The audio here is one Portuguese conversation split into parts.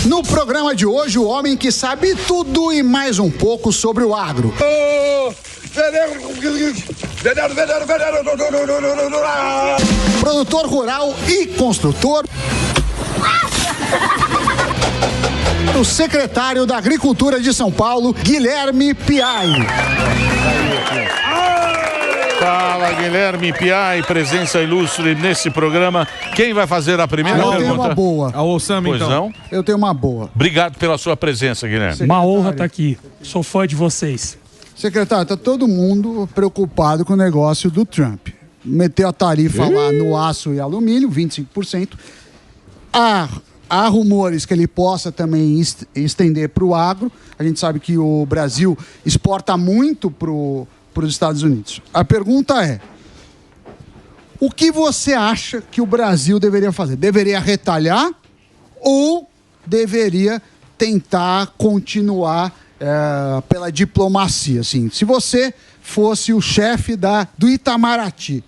No programa de hoje, o homem que sabe tudo e mais um pouco sobre o agro. Produtor rural e construtor. O secretário da Agricultura de São Paulo, Guilherme Piai. Fala, Guilherme Piai, presença ilustre nesse programa. Quem vai fazer a primeira pergunta? Eu tenho uma boa. Alô, Sam, então. Não? Eu tenho uma boa. Obrigado pela sua presença, Guilherme. Uma honra estar aqui. Sou fã de vocês. Secretário, tá todo mundo preocupado com o negócio do Trump. Meteu a tarifa lá no aço e alumínio, 25%. Há rumores que ele possa também estender para o agro. A gente sabe que o Brasil exporta muito para os Estados Unidos. A pergunta é: o que você acha que o Brasil deveria fazer? Deveria retalhar ou deveria tentar continuar pela diplomacia? Assim, se você fosse o chefe do Itamaraty.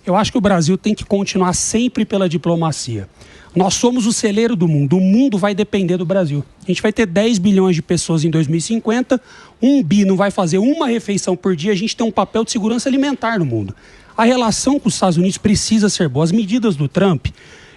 Eu acho que o Brasil tem que continuar sempre pela diplomacia. Nós somos o celeiro do mundo. O mundo vai depender do Brasil. A gente vai ter 10 bilhões de pessoas em 2050. 1 bi não vai fazer uma refeição por dia. A gente tem um papel de segurança alimentar no mundo. A relação com os Estados Unidos precisa ser boa. As medidas do Trump,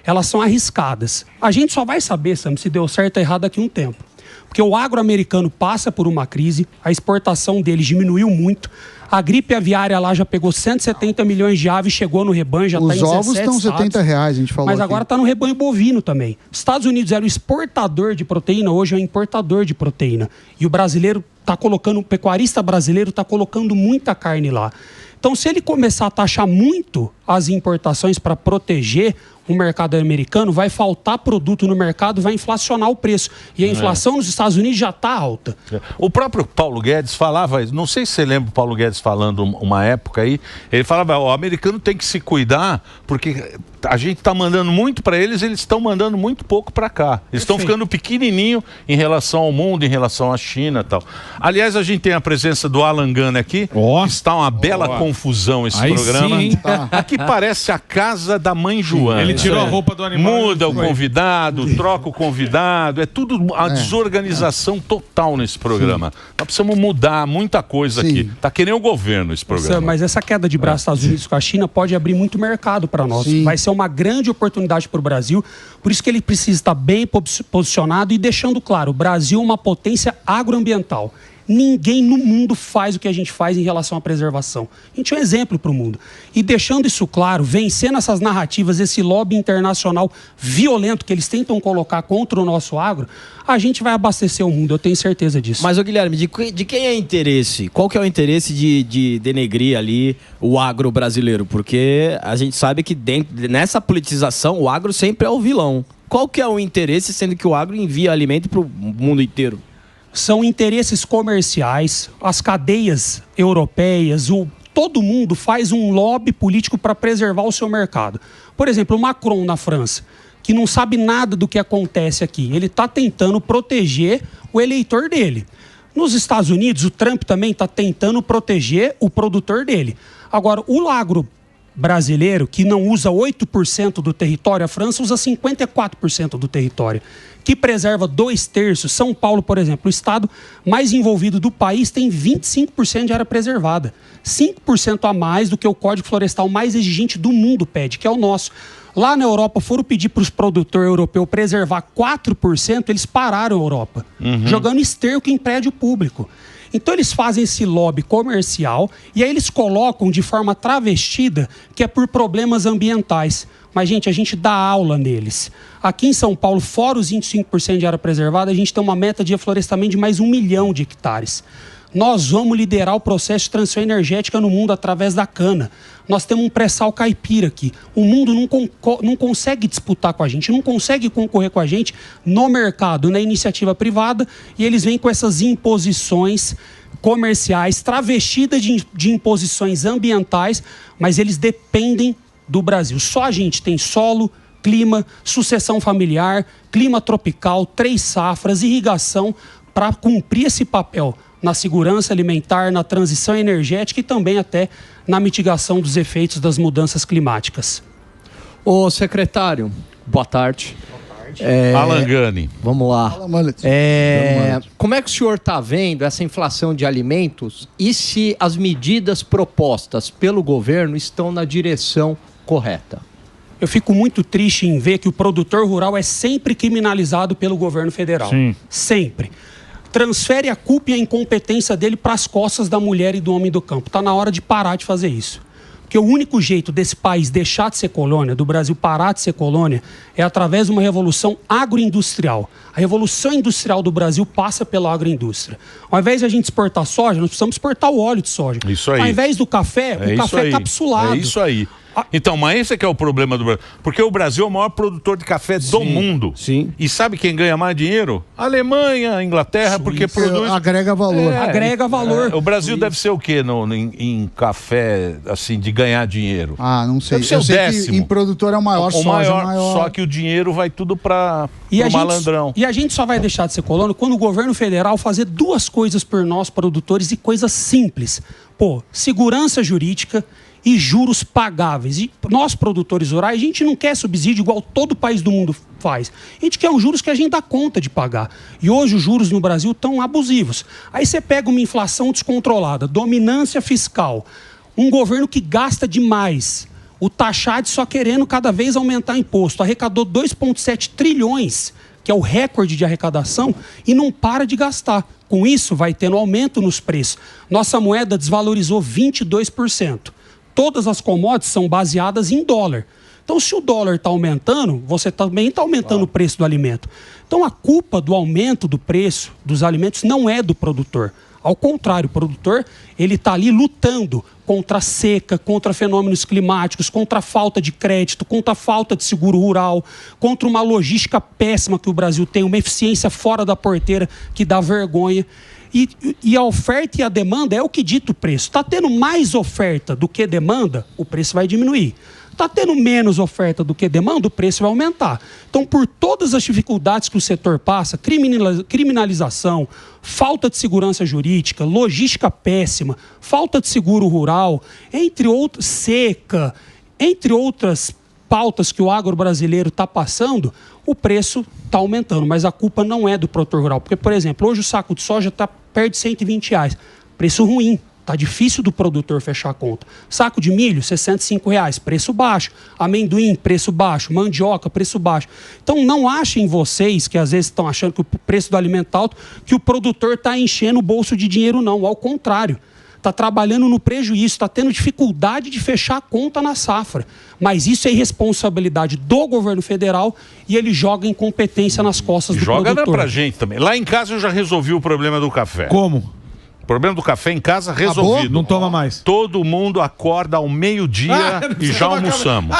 elas são arriscadas. A gente só vai saber, Sam, se deu certo ou errado daqui a um tempo. Porque o agro americano passa por uma crise, a exportação deles diminuiu muito. A gripe aviária lá já pegou 170 milhões de aves, chegou no rebanho, já está em 17 estados. Os ovos estão R$70, a gente falou. Mas agora está no rebanho bovino também. Os Estados Unidos era o exportador de proteína, hoje é o importador de proteína. E o brasileiro está colocando, o pecuarista brasileiro está colocando muita carne lá. Então, se ele começar a taxar muito as importações para proteger o mercado americano, vai faltar produto no mercado, vai inflacionar o preço. E a inflação nos Estados Unidos já está alta. O próprio Paulo Guedes falava, não sei se você lembra o Paulo Guedes falando uma época aí, ele falava, o americano tem que se cuidar, porque a gente está mandando muito para eles, eles estão mandando muito pouco para cá. Eles estão ficando pequenininho em relação ao mundo, em relação à China e tal. Aliás, a gente tem a presença do Alan Gana aqui, está uma bela confusão esse programa. Sim, Aqui parece a casa da mãe Joana. Ele tirou a roupa do animal. Muda o convidado, troca o convidado, é tudo uma desorganização total nesse programa. Nós precisamos mudar muita coisa aqui. Tá que nem o governo esse programa. Mas essa queda de braço dos Estados Unidos com a China pode abrir muito mercado para nós. Vai ser uma grande oportunidade para o Brasil, por isso que ele precisa estar bem posicionado e deixando claro, o Brasil é uma potência agroambiental. Ninguém no mundo faz o que a gente faz em relação à preservação. A gente é um exemplo para o mundo. E deixando isso claro, vencendo essas narrativas, esse lobby internacional violento que eles tentam colocar contra o nosso agro, a gente vai abastecer o mundo, eu tenho certeza disso. Mas, ô Guilherme, de quem é interesse? Qual que é o interesse de denegrir ali o agro brasileiro? Porque a gente sabe que nessa politização o agro sempre é o vilão. Qual que é o interesse, sendo que o agro envia alimento para o mundo inteiro? São interesses comerciais, as cadeias europeias, todo mundo faz um lobby político para preservar o seu mercado. Por exemplo, o Macron na França, que não sabe nada do que acontece aqui, ele está tentando proteger o eleitor dele. Nos Estados Unidos, o Trump também está tentando proteger o produtor dele. Agora, o agro brasileiro, que não usa 8% do território, a França usa 54% do território, que preserva 2/3. São Paulo, por exemplo, o estado mais envolvido do país, tem 25% de área preservada. 5% a mais do que o Código Florestal mais exigente do mundo pede, que é o nosso. Lá na Europa, foram pedir para os produtores europeus preservar 4%, eles pararam a Europa, jogando esterco em prédio público. Então eles fazem esse lobby comercial e aí eles colocam de forma travestida que é por problemas ambientais. Mas, gente, a gente dá aula neles. Aqui em São Paulo, fora os 25% de área preservada, a gente tem uma meta de reflorestamento de mais 1 milhão de hectares. Nós vamos liderar o processo de transição energética no mundo através da cana. Nós temos um pré-sal caipira aqui. O mundo não consegue disputar com a gente, não consegue concorrer com a gente no mercado, na iniciativa privada, e eles vêm com essas imposições comerciais travestidas de imposições ambientais, mas eles dependem do Brasil. Só a gente tem solo, clima, sucessão familiar, clima tropical, 3 safras, irrigação, para cumprir esse papel na segurança alimentar, na transição energética e também até na mitigação dos efeitos das mudanças climáticas. Ô secretário, boa tarde. Alan Gani. Vamos lá. Fala, Mullet. Como é que o senhor está vendo essa inflação de alimentos e se as medidas propostas pelo governo estão na direção correta? Eu fico muito triste em ver que o produtor rural é sempre criminalizado pelo governo federal. Sim. Sempre. Transfere a culpa e a incompetência dele para as costas da mulher e do homem do campo. Está na hora de parar de fazer isso. Porque o único jeito desse país deixar de ser colônia, do Brasil parar de ser colônia, é através de uma revolução agroindustrial. A revolução industrial do Brasil passa pela agroindústria. Ao invés de a gente exportar soja, nós precisamos exportar o óleo de soja. Isso aí. Ao invés do café, o café capsulado. É isso aí. Então, mas esse é que é o problema do Brasil. Porque o Brasil é o maior produtor de café do mundo. Sim. E sabe quem ganha mais dinheiro? A Alemanha, a Inglaterra, porque produz... Agrega valor. Agrega valor. O Brasil deve ser o quê em café, assim, de ganhar dinheiro? Ah, não sei. Deve ser Eu o sei décimo. que em produtor é o maior, soja é maior. Só que o dinheiro vai tudo para o malandrão. E a gente só vai deixar de ser colônia quando o governo federal fazer duas coisas por nós, produtores, e coisas simples. Pô, segurança jurídica e juros pagáveis. E nós, produtores rurais, a gente não quer subsídio igual todo país do mundo faz. A gente quer os juros que a gente dá conta de pagar. E hoje os juros no Brasil estão abusivos. Aí você pega uma inflação descontrolada, dominância fiscal, um governo que gasta demais, o taxado só querendo cada vez aumentar imposto, arrecadou 2,7 trilhões, que é o recorde de arrecadação, e não para de gastar. Com isso, vai tendo aumento nos preços. Nossa moeda desvalorizou 22%. Todas as commodities são baseadas em dólar. Então, se o dólar está aumentando, você também está aumentando o preço do alimento. Então, a culpa do aumento do preço dos alimentos não é do produtor. Ao contrário, o produtor ele está ali lutando contra a seca, contra fenômenos climáticos, contra a falta de crédito, contra a falta de seguro rural, contra uma logística péssima que o Brasil tem, uma eficiência fora da porteira que dá vergonha. E a oferta e a demanda é o que dita o preço. Está tendo mais oferta do que demanda, o preço vai diminuir. Está tendo menos oferta do que demanda, o preço vai aumentar. Então, por todas as dificuldades que o setor passa, criminalização, falta de segurança jurídica, logística péssima, falta de seguro rural, entre outras, seca, entre outras pautas que o agro brasileiro está passando, o preço está aumentando, mas a culpa não é do produtor rural. Porque, por exemplo, hoje o saco de soja está perto de R$120. Preço ruim. Está difícil do produtor fechar a conta. Saco de milho, R$65, preço baixo. Amendoim, preço baixo. Mandioca, preço baixo. Então, não achem vocês, que às vezes estão achando que o preço do alimento está alto, que o produtor está enchendo o bolso de dinheiro, não. Ao contrário. Está trabalhando no prejuízo, está tendo dificuldade de fechar a conta na safra. Mas isso é irresponsabilidade do governo federal e ele joga incompetência nas costas do produtor. Joga pra gente também. Lá em casa eu já resolvi o problema do café. Como? O problema do café em casa resolvido. Não toma mais. Todo mundo acorda ao meio-dia e já almoçamos.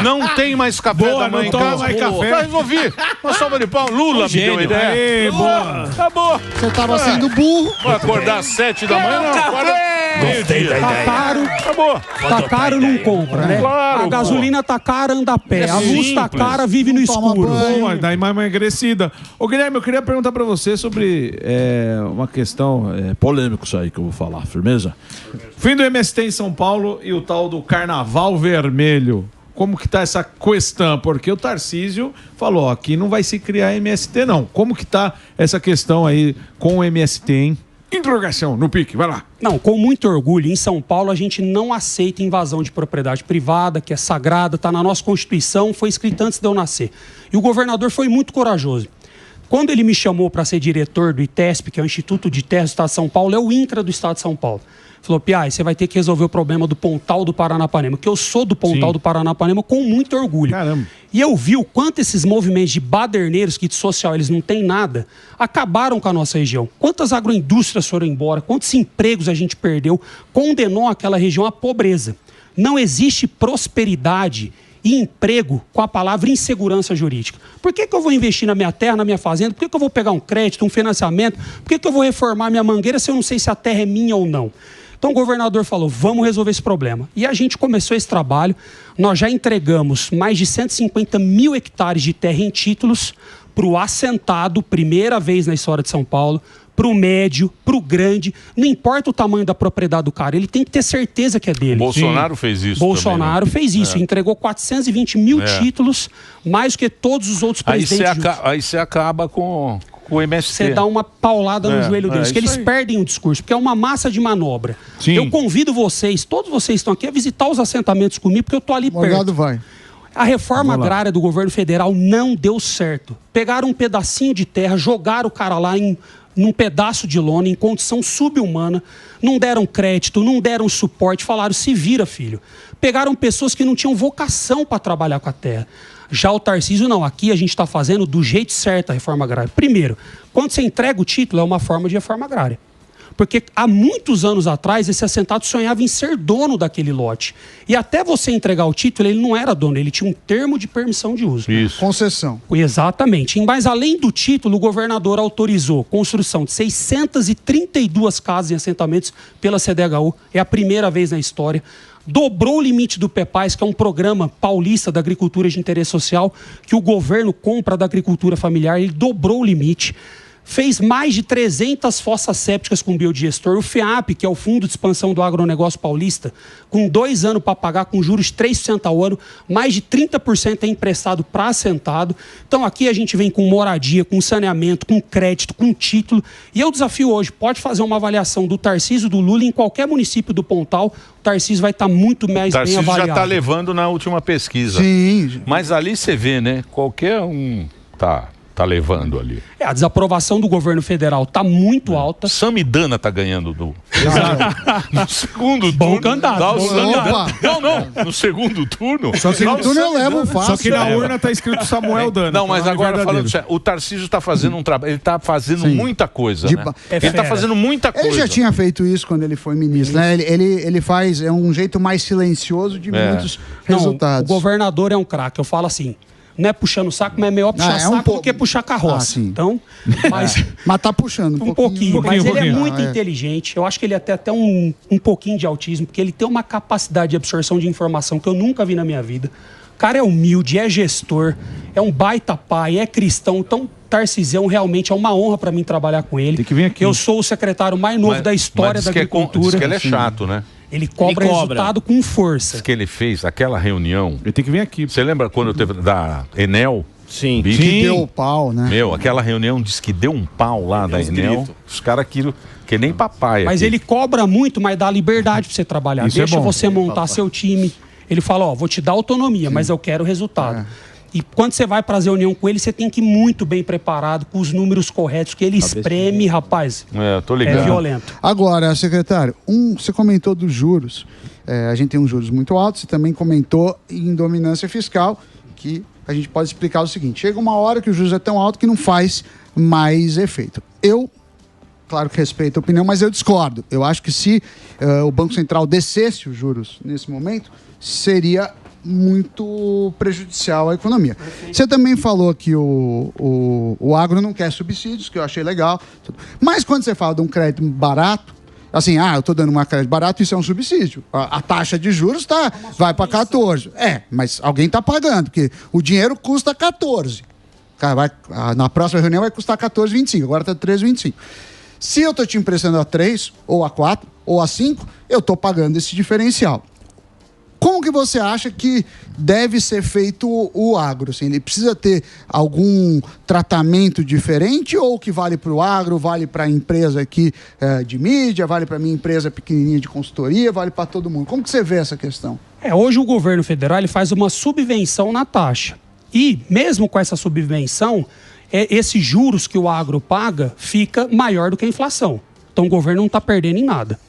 Não tem mais café da manhã em casa. Mais café. Já resolvi. Uma salva de pau. Lula me deu a ideia. Aê, boa. Acabou. Você estava sendo burro. Vai acordar às 7 da manhã? Não, acorda meio-dia. Tá caro, Acabou. tá caro, não compra, né? Claro, A gasolina tá cara, anda a pé. É A luz tá simples. cara, vive no Toma escuro. banho. Boa, daí mais emagrecida. Ô, Guilherme, eu queria perguntar pra você sobre uma questão polêmica isso aí que eu vou falar, firmeza? Fim do MST em São Paulo e o tal do Carnaval Vermelho. Como que tá essa questão? Porque o Tarcísio falou, ó, aqui não vai se criar MST não. Como que tá essa questão aí com o MST, hein? Interrogação, no pique, vai lá. Não, com muito orgulho, em São Paulo a gente não aceita invasão de propriedade privada, que é sagrada, está na nossa Constituição, foi escrito antes de eu nascer. E o governador foi muito corajoso. Quando ele me chamou para ser diretor do ITESP, que é o Instituto de Terras do Estado de São Paulo, é o INCRA do Estado de São Paulo. Falou, Piai, você vai ter que resolver o problema do Pontal do Paranapanema, que eu sou do Pontal do Paranapanema com muito orgulho. Caramba. E eu vi o quanto esses movimentos de baderneiros, que de social eles não têm nada, acabaram com a nossa região. Quantas agroindústrias foram embora, quantos empregos a gente perdeu, condenou aquela região à pobreza. Não existe prosperidade e emprego com a palavra insegurança jurídica. Por que eu vou investir na minha terra, na minha fazenda? Por que eu vou pegar um crédito, um financiamento? Por que eu vou reformar minha mangueira se eu não sei se a terra é minha ou não? Então o governador falou, vamos resolver esse problema. E a gente começou esse trabalho, nós já entregamos mais de 150 mil hectares de terra em títulos para o assentado, primeira vez na história de São Paulo, pro médio, pro grande, não importa o tamanho da propriedade do cara, ele tem que ter certeza que é dele. Bolsonaro fez isso Bolsonaro também, né? fez isso, entregou 420 mil títulos, mais do que todos os outros presidentes. Aí você acaba com o MST. Você dá uma paulada no joelho deles, que eles perdem o discurso, porque é uma massa de manobra. Sim. Eu convido vocês, todos vocês estão aqui, a visitar os assentamentos comigo, porque eu tô ali Morgado perto. vai. A reforma agrária do governo federal não deu certo. Pegaram um pedacinho de terra, jogaram o cara lá num pedaço de lona, em condição subhumana, não deram crédito, não deram suporte, falaram, se vira, filho. Pegaram pessoas que não tinham vocação para trabalhar com a terra. Já o Tarcísio, não. Aqui a gente está fazendo do jeito certo a reforma agrária. Primeiro, quando você entrega o título, é uma forma de reforma agrária. Porque há muitos anos atrás, esse assentado sonhava em ser dono daquele lote. E até você entregar o título, ele não era dono, ele tinha um termo de permissão de uso. Isso. Concessão. Exatamente. Mas além do título, o governador autorizou construção de 632 casas em assentamentos pela CDHU. É a primeira vez na história. Dobrou o limite do PEPAS, que é um programa paulista da agricultura de interesse social, que o governo compra da agricultura familiar. Ele dobrou o limite. Fez mais de 300 fossas sépticas com biodigestor. O FEAP, que é o Fundo de Expansão do Agronegócio Paulista, com 2 anos para pagar, com juros de 3% ao ano, mais de 30% é emprestado para assentado. Então aqui a gente vem com moradia, com saneamento, com crédito, com título. E eu desafio hoje, pode fazer uma avaliação do Tarcísio, do Lula, em qualquer município do Pontal, o Tarcísio vai estar muito mais bem avaliado. Tarcísio já está levando na última pesquisa. Sim. Mas ali você vê, né? Qualquer um tá levando ali. A desaprovação do governo federal está muito alta. Samidana tá ganhando no segundo turno. Bom candidato. Dá o Bom, Samidana. opa. Não, no segundo turno. Só que no turno eu levo fácil. Só que na urna tá escrito Samuel Dana. Não, mas que é o nome agora falando verdadeiro. sério, o Tarcísio está fazendo um trabalho, ele está fazendo Sim. muita coisa, De né? ba- É Ele está fera. fazendo muita coisa. Ele já tinha feito isso quando ele foi ministro, né? Ele faz, é um jeito mais silencioso de muitos Não, resultados. o governador é um craque. Eu falo assim, não é puxando o saco, mas é melhor puxar é um saco pouco. do que puxar carroça. Ah, sim. Então, mas Mas tá puxando um pouquinho. Mas ele é muito Ah, é. inteligente. Eu acho que ele tem até um pouquinho de autismo, porque ele tem uma capacidade de absorção de informação que eu nunca vi na minha vida. O cara é humilde, é gestor, é um baita pai, é cristão. Então, Tarcísio realmente é uma honra para mim trabalhar com ele. Tem que vir aqui. Eu sou o secretário mais novo da história diz da que agricultura. diz que ele é chato, né? Ele cobra resultado com força. Diz que ele fez aquela reunião. Ele tem que vir aqui. Você lembra quando teve da Enel? Sim. Bic? Que deu o pau, né? Meu, aquela reunião diz que deu um pau lá da Enel. Os caras que nem papai. Mas aqui. ele cobra muito, mas dá liberdade pra você trabalhar. Isso é Deixa bom. você montar seu time. Ele fala, ó, vou te dar autonomia, mas eu quero resultado. E quando você vai para as reuniões com ele, você tem que ir muito bem preparado, com os números corretos, que ele espreme, rapaz. Tô ligado. É violento. Agora, secretário, você comentou dos juros. A gente tem uns juros muito altos. Você também comentou em dominância fiscal, que a gente pode explicar o seguinte. Chega uma hora que o juros é tão alto que não faz mais efeito. Eu, claro que respeito a opinião, mas eu discordo. Eu acho que se o Banco Central descesse os juros nesse momento, seria muito prejudicial à economia. Você também falou que o agro não quer subsídios, que eu achei legal. Mas quando você fala de um crédito barato, assim, eu estou dando uma crédito barato, isso é um subsídio. A taxa de juros vai para 14. Mas alguém está pagando, porque o dinheiro custa 14. Cara, na próxima reunião vai custar 14,25, agora está 13,25. Se eu estou te emprestando a 3, ou a 4, ou a 5, eu estou pagando esse diferencial. Como que você acha que deve ser feito o agro? Assim, ele precisa ter algum tratamento diferente ou o que vale para o agro, vale para a empresa aqui de mídia, vale para a minha empresa pequenininha de consultoria, vale para todo mundo? Como que você vê essa questão? Hoje o governo federal ele faz uma subvenção na taxa. E mesmo com essa subvenção, esses juros que o agro paga fica maior do que a inflação. Então o governo não está perdendo em nada.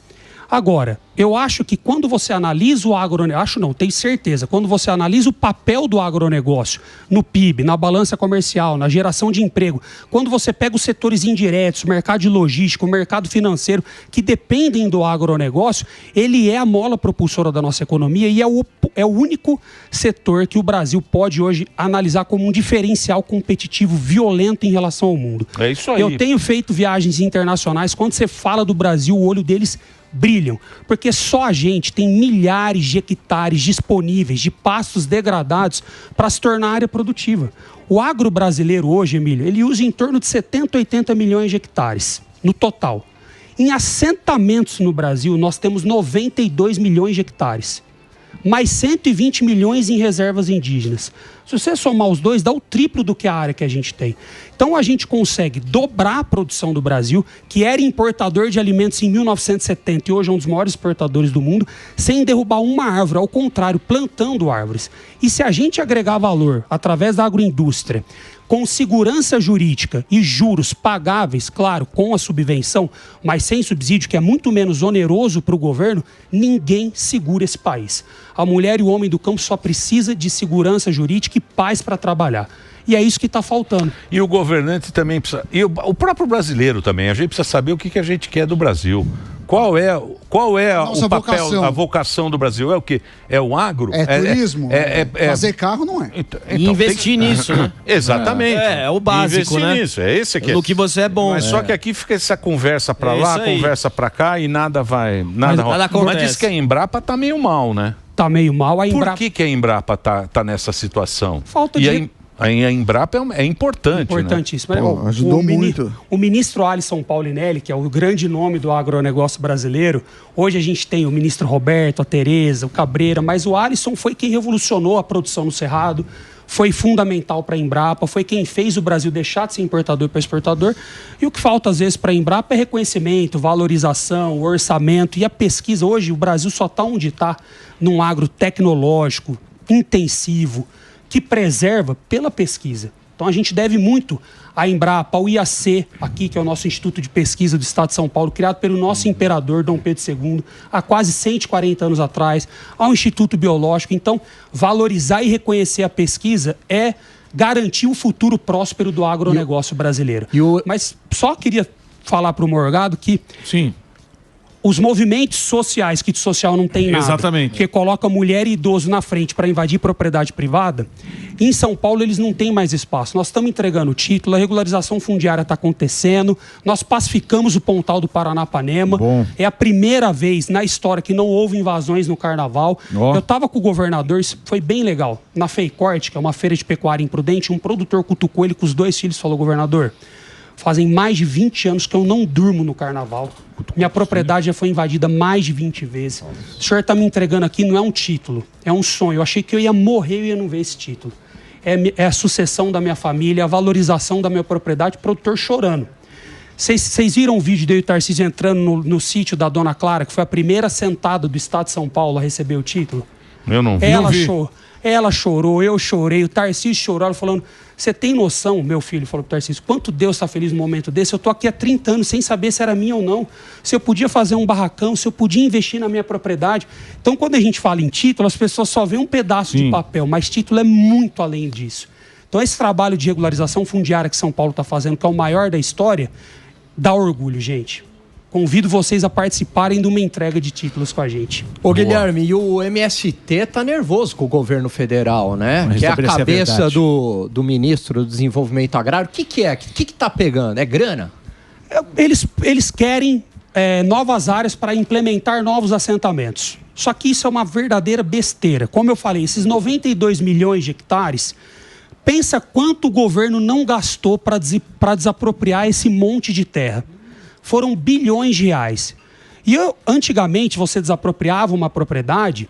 Agora, eu acho que quando você analisa o agronegócio, tenho certeza, quando você analisa o papel do agronegócio no PIB, na balança comercial, na geração de emprego, quando você pega os setores indiretos, o mercado de logística, o mercado financeiro, que dependem do agronegócio, ele é a mola propulsora da nossa economia e é o único setor que o Brasil pode hoje analisar como um diferencial competitivo violento em relação ao mundo. É isso aí. Eu tenho feito viagens internacionais, quando você fala do Brasil, o olho deles brilham, porque só a gente tem milhares de hectares disponíveis de pastos degradados para se tornar área produtiva. O agro brasileiro hoje, Emílio, ele usa em torno de 70, 80 milhões de hectares. no total. Em assentamentos no Brasil, nós temos 92 milhões de hectares. Mais 120 milhões em reservas indígenas. Se você somar os dois, dá o triplo do que a área que a gente tem. Então a gente consegue dobrar a produção do Brasil, que era importador de alimentos em 1970 e hoje é um dos maiores exportadores do mundo, sem derrubar uma árvore, ao contrário, plantando árvores. E se a gente agregar valor através da agroindústria, com segurança jurídica e juros pagáveis, claro, com a subvenção, mas sem subsídio, que é muito menos oneroso para o governo, ninguém segura esse país. A mulher e o homem do campo só precisa de segurança jurídica e paz para trabalhar. E é isso que está faltando. E o governante também precisa... E o próprio brasileiro também. A gente precisa saber o que a gente quer do Brasil. Qual é o papel, a vocação do Brasil? É o quê? É o agro? É turismo? Fazer carro não é. Então, investir nisso, né? Exatamente. É o básico, investir né? nisso, é esse que é. No que você é bom. Mas só que aqui fica essa conversa pra lá, conversa pra cá e nada vai... Nada acontece. Mas diz que a Embrapa tá meio mal, né? Tá meio mal. A Embrapa... Por que a Embrapa tá nessa situação? Falta de... A Embrapa é importante, importantíssimo. Né? Pô, ajudou muito. O ministro Alisson Paulinelli, que é o grande nome do agronegócio brasileiro, hoje a gente tem o ministro Roberto, a Tereza, o Cabreira, mas o Alisson foi quem revolucionou a produção no Cerrado, foi fundamental para a Embrapa, foi quem fez o Brasil deixar de ser importador para exportador. E o que falta às vezes para a Embrapa é reconhecimento, valorização, orçamento e a pesquisa. Hoje o Brasil só está onde está, num agro tecnológico, intensivo, que preserva pela pesquisa. Então a gente deve muito à Embrapa, ao IAC, aqui, que é o nosso Instituto de Pesquisa do Estado de São Paulo, criado pelo nosso imperador Dom Pedro II, há quase 140 anos atrás, ao Instituto Biológico. Então, valorizar e reconhecer a pesquisa é garantir o futuro próspero do agronegócio brasileiro. Mas só queria falar para o Morgado que... Sim. Os movimentos sociais, que de social não tem nada, exatamente, que coloca mulher e idoso na frente para invadir propriedade privada, em São Paulo eles não têm mais espaço. Nós estamos entregando o título, a regularização fundiária está acontecendo, nós pacificamos o Pontal do Paranapanema. Bom. É a primeira vez na história que não houve invasões no Carnaval. Eu estava com o governador, isso foi bem legal. Na Feicorte, que é uma feira de pecuária imprudente, um produtor cutucou ele com os 2 filhos e falou: governador, fazem mais de 20 anos que eu não durmo no Carnaval. Minha propriedade já foi invadida mais de 20 vezes. O senhor está me entregando aqui, não é um título, é um sonho. Eu achei que eu ia morrer e ia não ver esse título. É a sucessão da minha família, a valorização da minha propriedade, o produtor chorando. Vocês viram o vídeo de eu e o Tarcísio entrando no sítio da Dona Clara, que foi a primeira sentada do Estado de São Paulo a receber o título? Eu não vi. Ela chorou, eu chorei, o Tarcísio chorou, ela falando: você tem noção, meu filho falou pro Tarcísio, quanto Deus está feliz no momento desse? Eu tô aqui há 30 anos sem saber se era minha ou não, se eu podia fazer um barracão, se eu podia investir na minha propriedade. Então, quando a gente fala em título, as pessoas só veem um pedaço de papel, mas título é muito além disso. Então, esse trabalho de regularização fundiária que São Paulo está fazendo, que é o maior da história, dá orgulho, gente. Convido vocês a participarem de uma entrega de títulos com a gente. Ô, Guilherme, e o MST tá nervoso com o governo federal, né? Mas que é a cabeça do ministro do Desenvolvimento Agrário. O que é? O que tá pegando? É grana? Eles querem novas áreas para implementar novos assentamentos. Só que isso é uma verdadeira besteira. Como eu falei, esses 92 milhões de hectares, pensa quanto o governo não gastou para desapropriar esse monte de terra. Foram bilhões de reais. E antigamente você desapropriava uma propriedade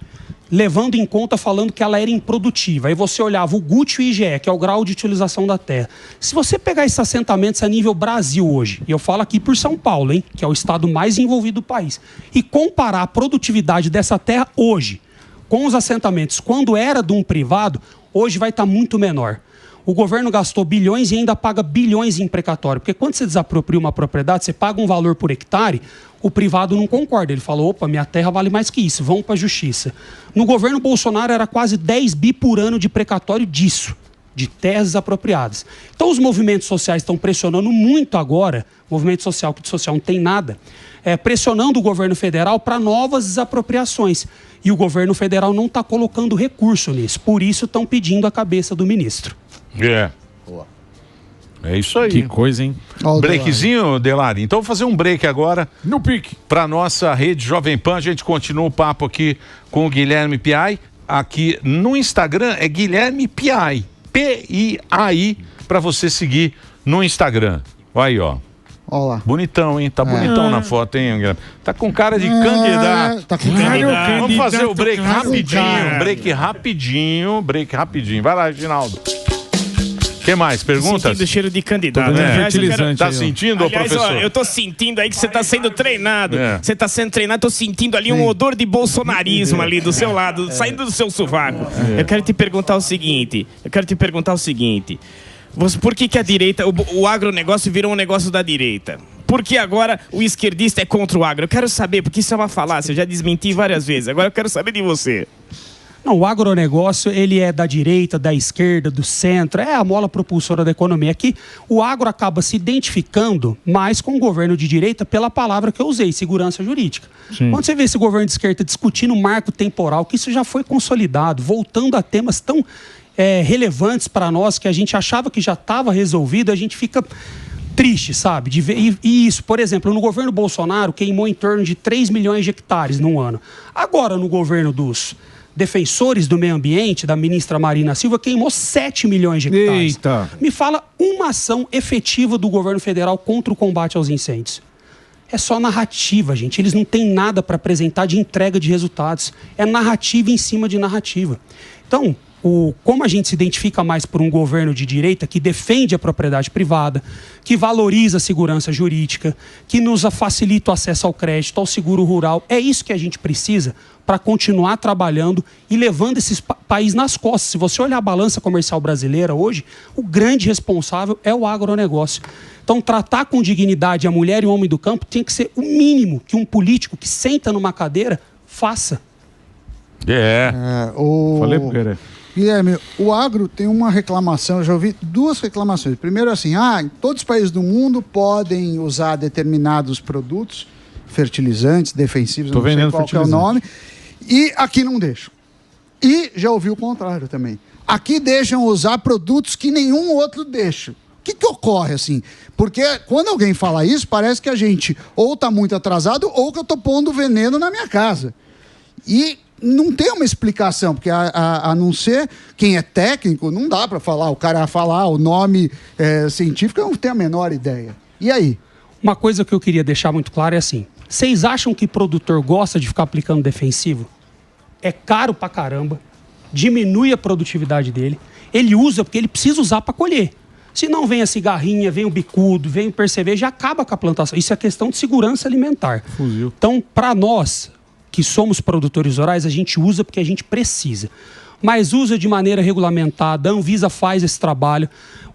levando em conta, falando que ela era improdutiva. Aí você olhava o GUT e o IGE, que é o grau de utilização da terra. Se você pegar esses assentamentos a nível Brasil hoje, e eu falo aqui por São Paulo, hein, que é o estado mais envolvido do país, e comparar a produtividade dessa terra hoje com os assentamentos quando era de um privado, hoje vai estar muito menor. O governo gastou bilhões e ainda paga bilhões em precatório. Porque quando você desapropria uma propriedade, você paga um valor por hectare, o privado não concorda. Ele falou: opa, minha terra vale mais que isso, vamos para a justiça. No governo Bolsonaro era quase 10 bi por ano de precatório disso, de terras desapropriadas. Então os movimentos sociais estão pressionando muito agora, movimento social que de social não tem nada, pressionando o governo federal para novas desapropriações. E o governo federal não está colocando recurso nisso. Por isso estão pedindo a cabeça do ministro. É isso aí. Que coisa, hein? Breakzinho, Delari. Então vou fazer um break agora. No pique. Para nossa rede Jovem Pan. A gente continua o papo aqui com o Guilherme Piai. Aqui no Instagram é Guilherme Piai. P-I-A-I. Para você seguir no Instagram. Vai aí, ó. Olha lá. Bonitão, hein? Tá bonitão na foto, hein, Guilherme? Tá com cara de candidato. Tá com cara. Vamos fazer o break rapidinho. Vai lá, Reginaldo. O que mais? Perguntas? Sentindo cheiro de candidato. Tá sentindo, aliás, professor? ó, eu tô sentindo aí que você tá sendo treinado. Você tá sendo treinado, tô sentindo ali um odor de bolsonarismo ali do seu lado, saindo do seu sovaco. Eu quero te perguntar o seguinte. Por que a direita, o agronegócio virou um negócio da direita? Por que agora o esquerdista é contra o agro? Eu quero saber, porque isso é uma falácia, eu já desmenti várias vezes. Agora eu quero saber de você. Não, o agronegócio, ele é da direita, da esquerda, do centro, é a mola propulsora da economia. Aqui, o agro acaba se identificando mais com o governo de direita pela palavra que eu usei, segurança jurídica. Sim. Quando você vê esse governo de esquerda discutindo o marco temporal, que isso já foi consolidado, voltando a temas tão relevantes para nós, que a gente achava que já estava resolvido, a gente fica triste, sabe? De ver, e isso, por exemplo, no governo Bolsonaro, queimou em torno de 3 milhões de hectares num ano. Agora, no governo dos defensores do meio ambiente, da ministra Marina Silva, queimou 7 milhões de hectares. Eita. Me fala uma ação efetiva do governo federal contra o combate aos incêndios. É só narrativa, gente. Eles não têm nada para apresentar de entrega de resultados. É narrativa em cima de narrativa. Então, como a gente se identifica mais por um governo de direita que defende a propriedade privada, que valoriza a segurança jurídica, que nos facilita o acesso ao crédito, ao seguro rural, é isso que a gente precisa para continuar trabalhando e levando esse país nas costas. Se você olhar a balança comercial brasileira hoje, o grande responsável é o agronegócio. Então, tratar com dignidade a mulher e o homem do campo tem que ser o mínimo que um político que senta numa cadeira faça. Falei pro Guilherme. Guilherme, o agro tem uma reclamação, eu já ouvi 2 reclamações. Primeiro assim, todos os países do mundo podem usar determinados produtos, fertilizantes, defensivos, não sei qual que é o nome, e aqui não deixam. E já ouvi o contrário também. Aqui deixam usar produtos que nenhum outro deixa. O que ocorre assim? Porque quando alguém fala isso, parece que a gente ou está muito atrasado ou que eu estou pondo veneno na minha casa. E não tem uma explicação, porque a não ser quem é técnico, não dá para falar. O cara falar o nome científico, eu não tenho a menor ideia. E aí? Uma coisa que eu queria deixar muito claro é assim: vocês acham que produtor gosta de ficar aplicando defensivo? É caro pra caramba, diminui a produtividade dele, ele usa porque ele precisa usar para colher. Se não vem a cigarrinha, vem o bicudo, vem o percevejo, já acaba com a plantação. Isso é questão de segurança alimentar. Fuzil. Então, para nós que somos produtores rurais, a gente usa porque a gente precisa. Mas usa de maneira regulamentada, a Anvisa faz esse trabalho.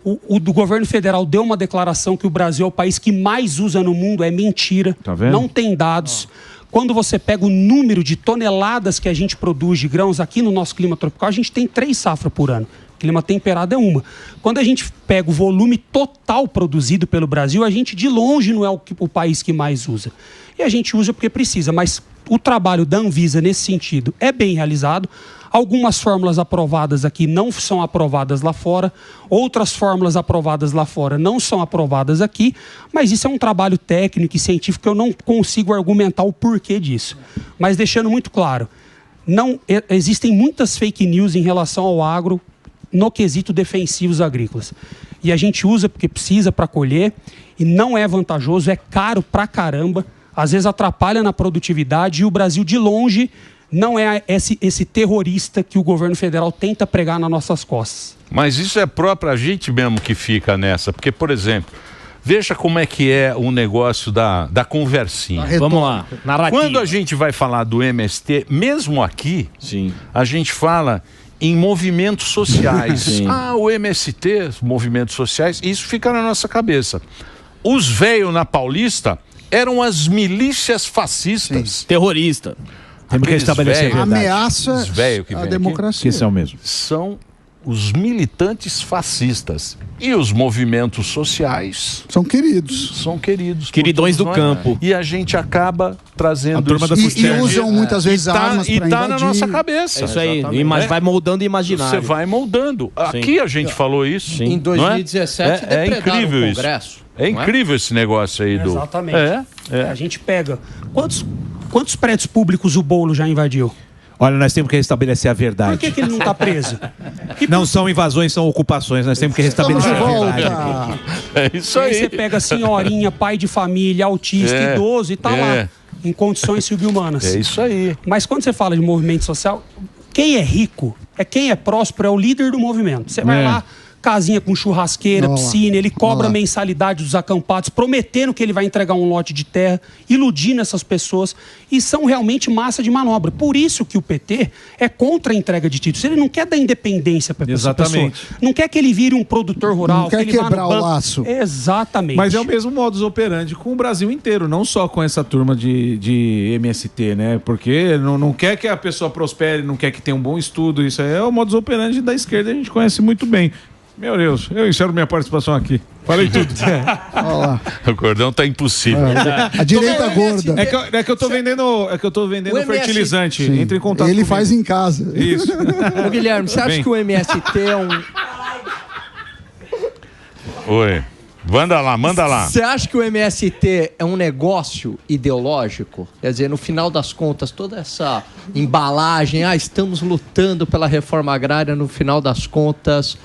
O do governo federal deu uma declaração que o Brasil é o país que mais usa no mundo, é mentira. Tá vendo? Não tem dados. Quando você pega o número de toneladas que a gente produz de grãos aqui no nosso clima tropical, a gente tem 3 safras por ano. Clima temperado é uma. Quando a gente pega o volume total produzido pelo Brasil, a gente de longe não é o país que mais usa. E a gente usa porque precisa, mas o trabalho da Anvisa nesse sentido é bem realizado. Algumas fórmulas aprovadas aqui não são aprovadas lá fora, outras fórmulas aprovadas lá fora não são aprovadas aqui, mas isso é um trabalho técnico e científico que eu não consigo argumentar o porquê disso. Mas deixando muito claro, existem muitas fake news em relação ao agro no quesito defensivos agrícolas. E a gente usa porque precisa para colher e não é vantajoso, é caro pra caramba, às vezes atrapalha na produtividade e o Brasil de longe não é esse terrorista que o governo federal tenta pregar nas nossas costas. Mas isso é próprio a gente mesmo que fica nessa, porque, por exemplo, veja como é que é o negócio da conversinha. Vamos lá, narrativa. Quando a gente vai falar do MST, mesmo aqui, Sim. a gente fala em movimentos sociais. O MST, movimentos sociais, isso fica na nossa cabeça. Os velhos na Paulista eram as milícias fascistas. Sim. Terrorista. Temos que estabelecer a ameaça à democracia. Que são mesmo. São os militantes fascistas. E os movimentos sociais são queridos. São queridos. Queridões do campo. E a gente acaba trazendo a turma isso. Da e usam muitas vezes armas para invadir. E tá na nossa cabeça. É isso aí. Mas vai moldando o imaginário. Você vai moldando. Sim. Aqui a gente falou isso. Sim. Em 2017 é incrível o isso. Congresso. É incrível esse negócio aí do... Exatamente. A gente pega... Quantos prédios públicos o Boulos já invadiu? Olha, nós temos que restabelecer a verdade. Por que ele não está preso? Não são invasões, são ocupações. Nós temos que restabelecer a verdade. É isso E aí aí. você pega a senhorinha, pai de família, autista, idoso e tá lá, em condições subhumanas. É isso aí. Mas quando você fala de movimento social, quem é rico, quem é próspero, é o líder do movimento. Você vai lá, casinha com churrasqueira, piscina, ele cobra mensalidade dos acampados, prometendo que ele vai entregar um lote de terra, iludindo essas pessoas, e são realmente massa de manobra. Por isso que o PT é contra a entrega de títulos. Ele não quer dar independência para essa pessoa. Não quer que ele vire um produtor rural. Não quer que ele quebrar o laço. Exatamente. Mas é o mesmo modus operandi com o Brasil inteiro, não só com essa turma de MST, né? Porque não quer que a pessoa prospere, não quer que tenha um bom estudo. Isso aí é o modus operandi da esquerda, a gente conhece muito bem. Meu Deus, eu encerro minha participação aqui. Falei tudo. Olha lá. O cordão tá impossível. A direita gorda. É que eu tô vendendo fertilizante. Sim. Entre em contato Ele comigo. faz em casa. Isso. Ô, Guilherme, você acha Vem. que o MST é um... Oi. Manda lá. Você acha que o MST é um negócio ideológico? Quer dizer, no final das contas, toda essa embalagem, estamos lutando pela reforma agrária, no final das contas,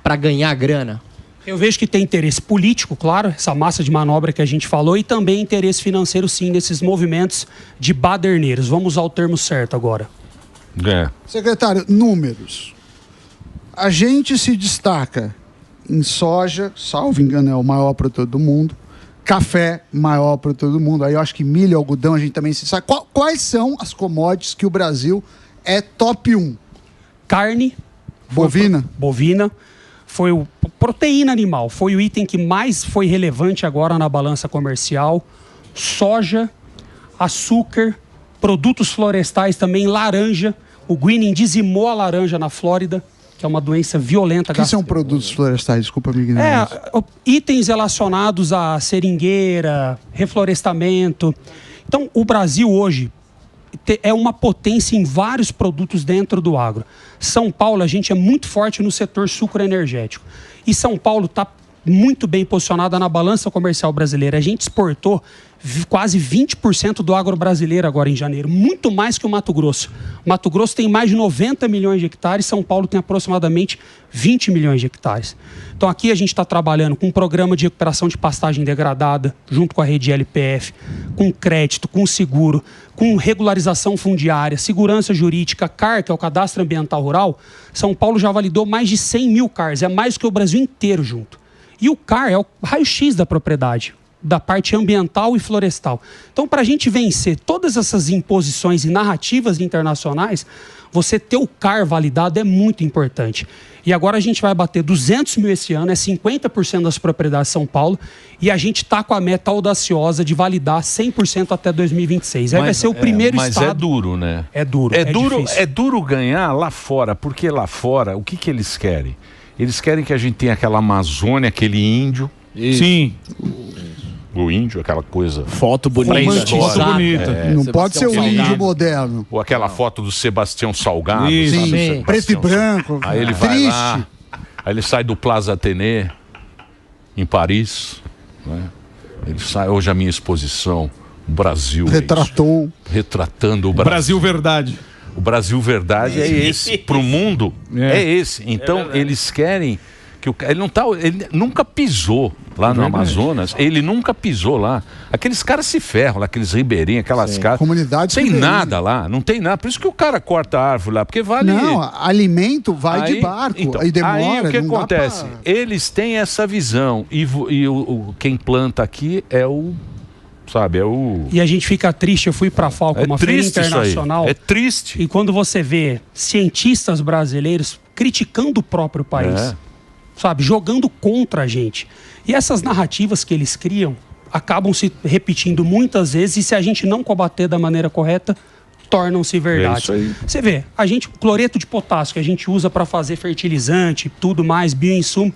para ganhar grana? Eu vejo que tem interesse político, claro, essa massa de manobra que a gente falou, e também interesse financeiro, sim, nesses movimentos de baderneiros. Vamos usar o termo certo agora. Secretário, números. A gente se destaca em soja, salvo engano, é o maior produtor do mundo. Café, maior produtor do mundo. Aí eu acho que milho e algodão a gente também se sabe. Quais são as commodities que o Brasil é top 1? Carne. Bovina? Bovina. Foi o proteína animal. Foi o item que mais foi relevante agora na balança comercial. Soja, açúcar, produtos florestais também, laranja. O greening dizimou a laranja na Flórida, que é uma doença violenta. O que são produtos florestais? Desculpa me ignorar. Itens relacionados a seringueira, reflorestamento. Então, o Brasil hoje é uma potência em vários produtos dentro do agro. São Paulo, a gente é muito forte no setor sucroenergético. E São Paulo está muito bem posicionada na balança comercial brasileira. A gente exportou quase 20% do agro brasileiro agora em janeiro, muito mais que o Mato Grosso. Mato Grosso tem mais de 90 milhões de hectares, São Paulo tem aproximadamente 20 milhões de hectares. Então aqui a gente está trabalhando com um programa de recuperação de pastagem degradada, junto com a rede LPF, com crédito, com seguro, com regularização fundiária, segurança jurídica, CAR, que é o Cadastro Ambiental Rural. São Paulo já validou mais de 100 mil CARs, é mais do que o Brasil inteiro junto. E o CAR é o raio-x da propriedade, da parte ambiental e florestal. Então, para a gente vencer todas essas imposições e narrativas internacionais, você ter o CAR validado é muito importante. E agora a gente vai bater 200 mil esse ano, é 50% das propriedades de São Paulo, e a gente está com a meta audaciosa de validar 100% até 2026. Aí vai ser o primeiro estado... Mas é duro, né? É duro, É duro ganhar lá fora, porque lá fora, o que eles querem? Eles querem que a gente tenha aquela Amazônia, aquele índio. Isso. Sim. O índio, aquela coisa. Foto bonita. Foto bonita. Não pode ser o índio moderno. Ou aquela foto do Sebastião Salgado. Isso. Sabe? Sim, Sebastião preto e branco. Aí ele vai triste. lá, aí ele sai do Plaza Athénée, em Paris. Né? Ele sai, hoje a minha exposição, o Brasil. Retratou. Retratando o Brasil. Brasil Verdade. O Brasil Verdade é esse. Para o mundo, é esse. Então, eles querem que ele nunca pisou lá no Amazonas. Ele nunca pisou lá. Aqueles caras se ferram lá, aqueles ribeirinhos, aquelas casas. Comunidades Não tem ribeirinhas. nada lá, não tem nada. Por isso que o cara corta a árvore lá, porque vale... Não, alimento vai de barco. Então, aí demora. aí o que não dá acontece? pra- Eles têm essa visão. E quem planta aqui é o... Sabe, é o... E a gente fica triste, eu fui para a FAO, uma feira triste isso aí. internacional. É triste. E quando você vê cientistas brasileiros criticando o próprio país, sabe, jogando contra a gente. E essas narrativas que eles criam acabam se repetindo muitas vezes, e se a gente não combater da maneira correta, tornam-se verdade. isso aí. Você vê, o cloreto de potássio que a gente usa para fazer fertilizante, tudo mais, bioinsumo,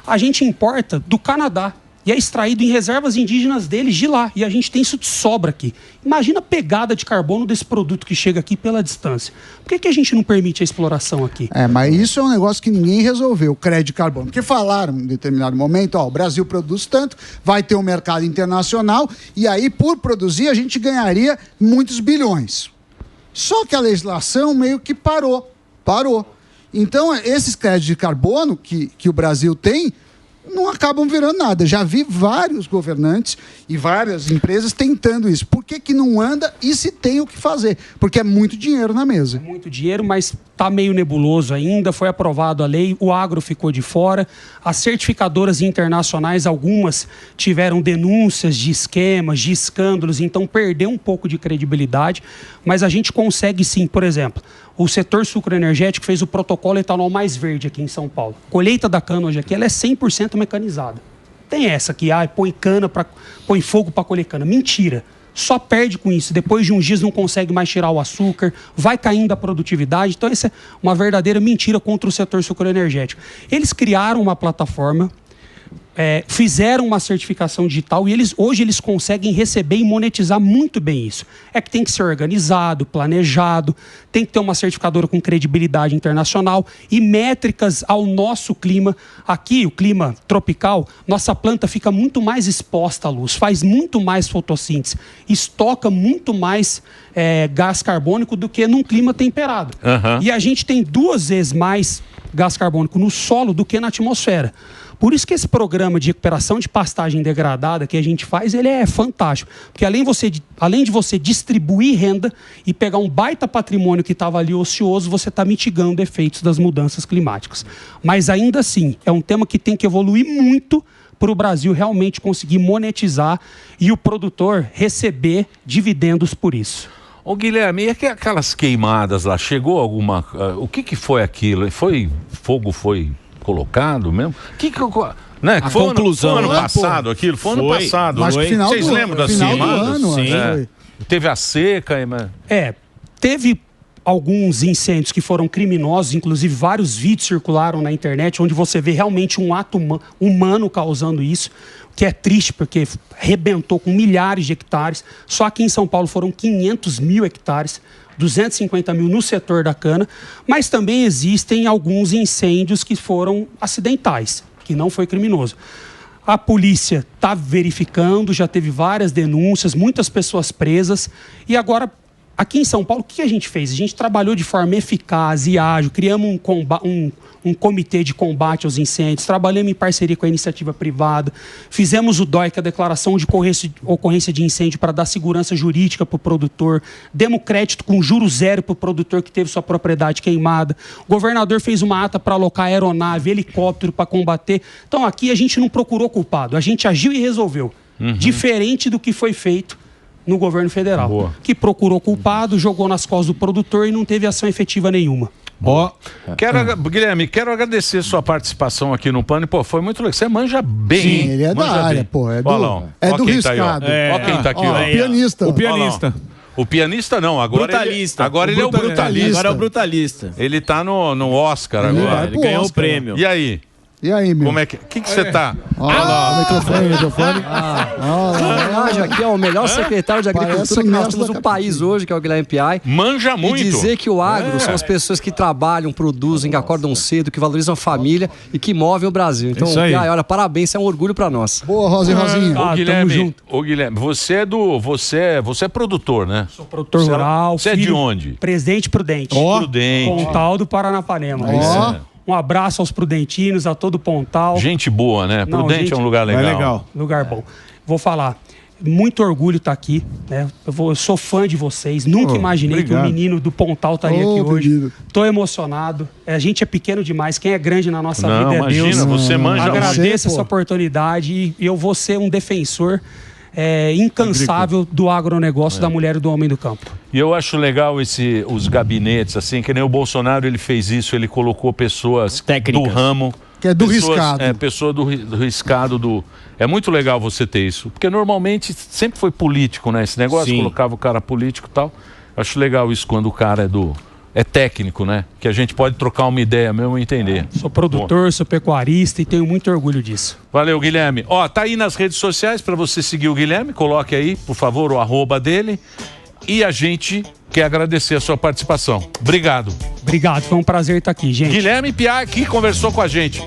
a gente importa do Canadá. E é extraído em reservas indígenas deles de lá. E a gente tem isso de sobra aqui. Imagina a pegada de carbono desse produto que chega aqui pela distância. Por que a gente não permite a exploração aqui? Mas isso é um negócio que ninguém resolveu, o crédito de carbono. Porque falaram em determinado momento, o Brasil produz tanto, vai ter um mercado internacional, e aí, por produzir, a gente ganharia muitos bilhões. Só que a legislação meio que parou. Então, esses créditos de carbono que o Brasil tem não acabam virando nada. Já vi vários governantes e várias empresas tentando isso. Por que não anda e se tem o que fazer? Porque é muito dinheiro na mesa. Muito dinheiro, mas está meio nebuloso ainda. Foi aprovado a lei, o agro ficou de fora. As certificadoras internacionais, algumas tiveram denúncias de esquemas, de escândalos, então perdeu um pouco de credibilidade. Mas a gente consegue sim, por exemplo, o setor sucroenergético fez o protocolo etanol mais verde aqui em São Paulo. Colheita da cana hoje aqui, ela é 100% mecanizada. Tem essa que põe fogo para colher cana. Mentira. Só perde com isso. Depois de uns dias não consegue mais tirar o açúcar, vai caindo a produtividade. Então, essa é uma verdadeira mentira contra o setor sucroenergético. Eles criaram uma plataforma, fizeram uma certificação digital e hoje eles conseguem receber e monetizar muito bem isso. É que tem que ser organizado, planejado, tem que ter uma certificadora com credibilidade internacional e métricas ao nosso clima. Aqui, o clima tropical, nossa planta fica muito mais exposta à luz, faz muito mais fotossíntese, estoca muito mais gás carbônico do que num clima temperado. Uhum. E a gente tem 2 vezes mais gás carbônico no solo do que na atmosfera. Por isso que esse programa de recuperação de pastagem degradada que a gente faz, ele é fantástico. Porque além de você distribuir renda e pegar um baita patrimônio que estava ali ocioso, você está mitigando efeitos das mudanças climáticas. Mas ainda assim, é um tema que tem que evoluir muito para o Brasil realmente conseguir monetizar e o produtor receber dividendos por isso. Ô Guilherme, e aquelas queimadas lá, chegou alguma... o que foi aquilo? Fogo foi colocado mesmo? Né? A conclusão, foi ano né? Passado aquilo? Foi ano passado. Mas final Vocês lembram das queimadas? Sim. Teve a seca. Teve alguns incêndios que foram criminosos, inclusive vários vídeos circularam na internet, onde você vê realmente um ato humano causando isso, que é triste porque arrebentou com milhares de hectares. Só aqui em São Paulo foram 500 mil hectares, 250 mil no setor da cana, mas também existem alguns incêndios que foram acidentais, que não foi criminoso. A polícia está verificando, já teve várias denúncias, muitas pessoas presas, e agora, aqui em São Paulo, o que a gente fez? A gente trabalhou de forma eficaz e ágil, criamos um comitê de combate aos incêndios, trabalhamos em parceria com a iniciativa privada, fizemos o DOI, que é a Declaração de Ocorrência de Incêndio, para dar segurança jurídica para o produtor, demos crédito com juros zero para o produtor que teve sua propriedade queimada, o governador fez uma ata para alocar aeronave, helicóptero para combater. Então aqui a gente não procurou culpado, a gente agiu e resolveu, diferente do que foi feito no governo federal, que procurou culpado, jogou nas costas do produtor e não teve ação efetiva nenhuma. Guilherme, quero agradecer sua participação aqui no Pânico. Pô, foi muito legal. Você manja bem. Sim, ele é da área, pô. É do riscado. Ó quem tá aqui, ó. O pianista. O pianista. O pianista não, agora brutalista. Ele é o brutalista. Agora é o brutalista. Ele tá no Oscar agora. Ele ganhou o prêmio. E aí? E aí, meu? Como é que você tá? Olha lá, microfone. Homenagem aqui ao melhor secretário de Agricultura que nós temos no país hoje, que é o Guilherme Piai. Manja muito. E dizer que o agro são as pessoas que trabalham, produzem, que acordam cedo, que valorizam a família e que movem o Brasil. Então, Piai, olha, parabéns, isso é um orgulho pra nós. Boa, Rosinha. Ô, Guilherme, você é produtor, né? Sou produtor rural. Você é de onde? Presidente Prudente. Prudente. Pontal do Paranapanema. Um abraço aos prudentinos, a todo o Pontal. Gente boa, né? Prudente é um lugar legal. Lugar bom. Vou falar, muito orgulho estar aqui, né? Eu sou fã de vocês. Nunca imaginei que um menino do Pontal estaria aqui hoje. Estou emocionado. A gente é pequeno demais. Quem é grande na nossa vida é Deus. Você manja. Agradeço essa oportunidade e eu vou ser um defensor incansável do agronegócio da mulher e do homem do campo. E eu acho legal os gabinetes, assim, que nem o Bolsonaro, ele fez isso, ele colocou pessoas técnicas do ramo. Que é do riscado. Pessoa do riscado. É muito legal você ter isso, porque normalmente sempre foi político, né? Esse negócio, colocava o cara político e tal. Acho legal isso quando o cara é técnico, né? Que a gente pode trocar uma ideia mesmo e entender. Sou produtor, sou pecuarista e tenho muito orgulho disso. Valeu, Guilherme. Ó, tá aí nas redes sociais para você seguir o Guilherme. Coloque aí, por favor, o @ dele. E a gente quer agradecer a sua participação. Obrigado. Obrigado, foi um prazer estar aqui, gente. Guilherme Piai aqui conversou com a gente.